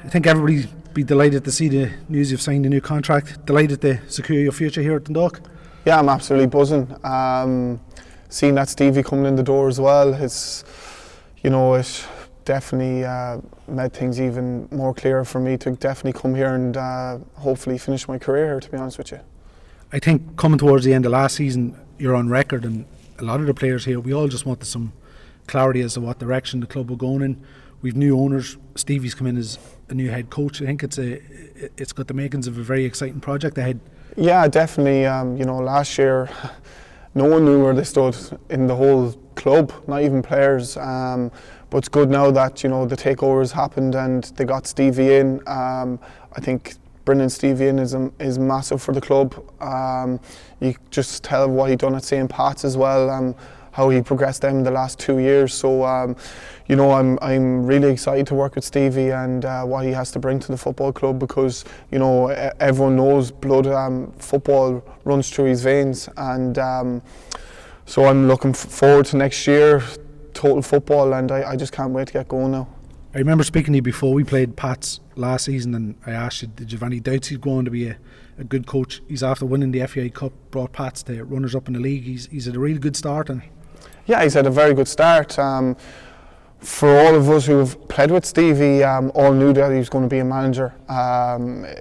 I think everybody be delighted to see the news you've signed a new contract. Delighted to secure your future here at Dundalk. Yeah, I'm absolutely buzzing. Seeing that Stevie coming in the door as well, it definitely made things even more clear for me to definitely come here and hopefully finish my career here, to be honest with you. I think coming towards the end of last season, you're on record, and a lot of the players here, we all just wanted some clarity as to what direction the club were going in. We've new owners. Stevie's come in as a new head coach. I think it's got the makings of a very exciting project ahead. Yeah, definitely. Last year, no one knew where they stood in the whole club, not even players. But it's good now that the takeover has happened and they got Stevie in. I think bringing Stevie in is massive for the club. You just tell what he done at St. Pat's as well. How he progressed them the last 2 years. So, I'm really excited to work with Stevie and what he has to bring to the football club, because everyone knows football runs through his veins, and so I'm looking forward to next year, total football, and I just can't wait to get going now. I remember speaking to you before we played Pats last season, and I asked you, did you have any doubts he's going to be a good coach? He's after winning the FAI Cup, brought Pats to runners up in the league. He's had a really good start. And yeah, he's had a very good start. For all of us who have played with Stevie, all knew that he was going to be a manager.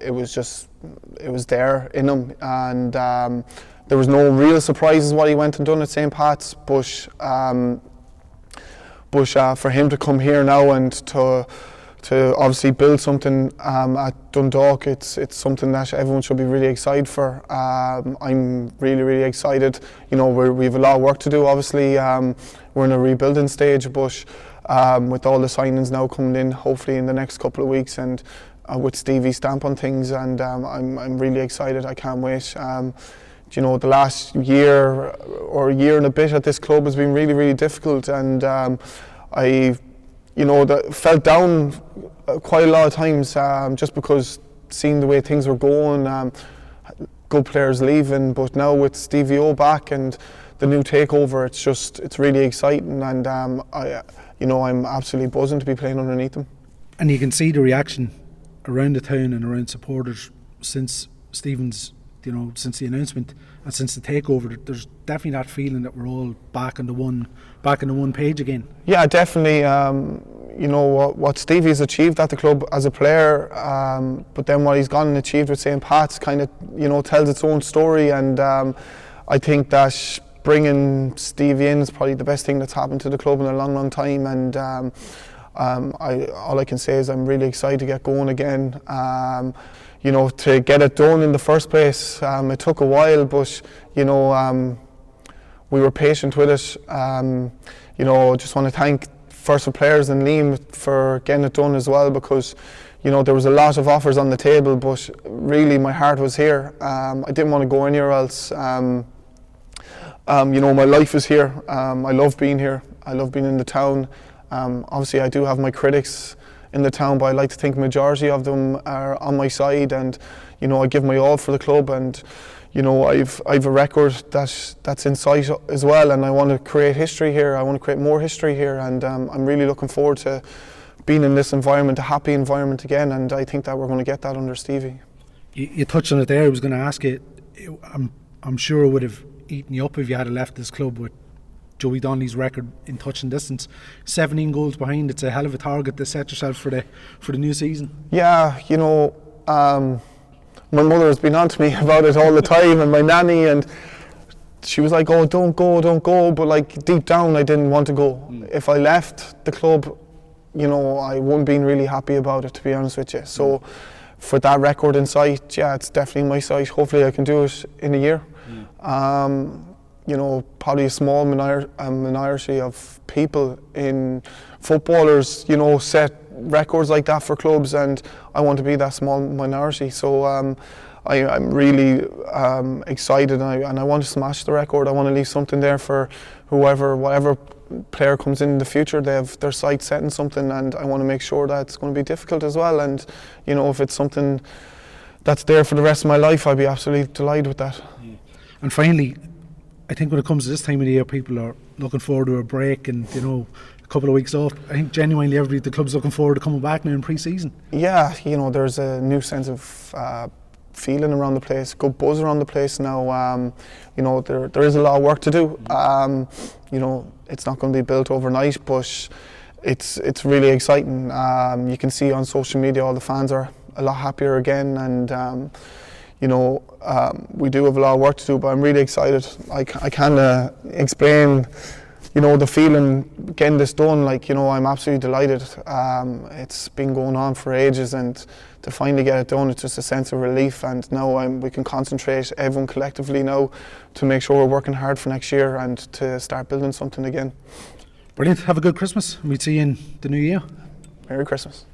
It was there in him, and there was no real surprises what he went and done at St. Pat's. But for him to come here now and to obviously build something at Dundalk, it's something that everyone should be really excited for. I'm really, really excited. We have a lot of work to do, obviously. We're in a rebuilding stage, but with all the signings now coming in, hopefully in the next couple of weeks, and with Stevie's stamp on things, and I'm really excited. I can't wait. The last year or year and a bit at this club has been really, really difficult, and I felt down quite a lot of times, just because seeing the way things were going, good players leaving. But now with Stevie O back and the new takeover, it's really exciting, and I'm absolutely buzzing to be playing underneath them. And you can see the reaction around the town and around supporters since Stephen's, since the announcement and since the takeover. There's definitely that feeling that we're all back on the one page again. Yeah, definitely. What Stevie's achieved at the club as a player, but then what he's gone and achieved with St. Pat's kind of tells its own story, and I think that bringing Stevie in is probably the best thing that's happened to the club in a long, long time, and all I can say is I'm really excited to get going again. To get it done in the first place, it took a while, but we were patient with it. Just want to thank first the players and Liam for getting it done as well, because there was a lot of offers on the table, but really my heart was here. I didn't want to go anywhere else. My life is here. I love being here. I love being in the town. Obviously I do have my critics in the town, but I like to think majority of them are on my side, and I give my all for the club, and I've a record that's in sight as well, and I want to create history here. I want to create more history here, and I'm really looking forward to being in this environment, a happy environment again, and I think that we're going to get that under Stevie. You touched on it there. I was going to ask you, I'm sure it would have eaten you up if you had left this club with Joey Donnelly's record in touching distance. 17 goals behind. It's a hell of a target to set yourself for the new season. Yeah, my mother has been on to me about it all the time, and my nanny, and she was like, oh, don't go, but like deep down I didn't want to go. If I left the club, I wouldn't been really happy about it, to be honest with you. So for that record in sight, yeah, it's definitely in my sight. Hopefully I can do it in a year. Probably a small minority of people in footballers, set records like that for clubs, and I want to be that small minority. So I'm really excited, and I want to smash the record. I want to leave something there for whatever player comes in the future. They have their sights set on something, and I want to make sure that it's going to be difficult as well. And if it's something that's there for the rest of my life, I'd be absolutely delighted with that. Yeah. And finally, I think when it comes to this time of the year, people are looking forward to a break and couple of weeks off. I think genuinely the club's looking forward to coming back now in pre-season. Yeah, there's a new sense of feeling around the place, good buzz around the place now. There is a lot of work to do. It's not going to be built overnight, but it's really exciting. You can see on social media all the fans are a lot happier again, and we do have a lot of work to do, but I'm really excited. I can't explain the feeling getting this done. I'm absolutely delighted. It's been going on for ages, and to finally get it done, it's just a sense of relief. And now we can concentrate, everyone collectively now, to make sure we're working hard for next year and to start building something again. Brilliant. Have a good Christmas. We'll see you in the new year. Merry Christmas.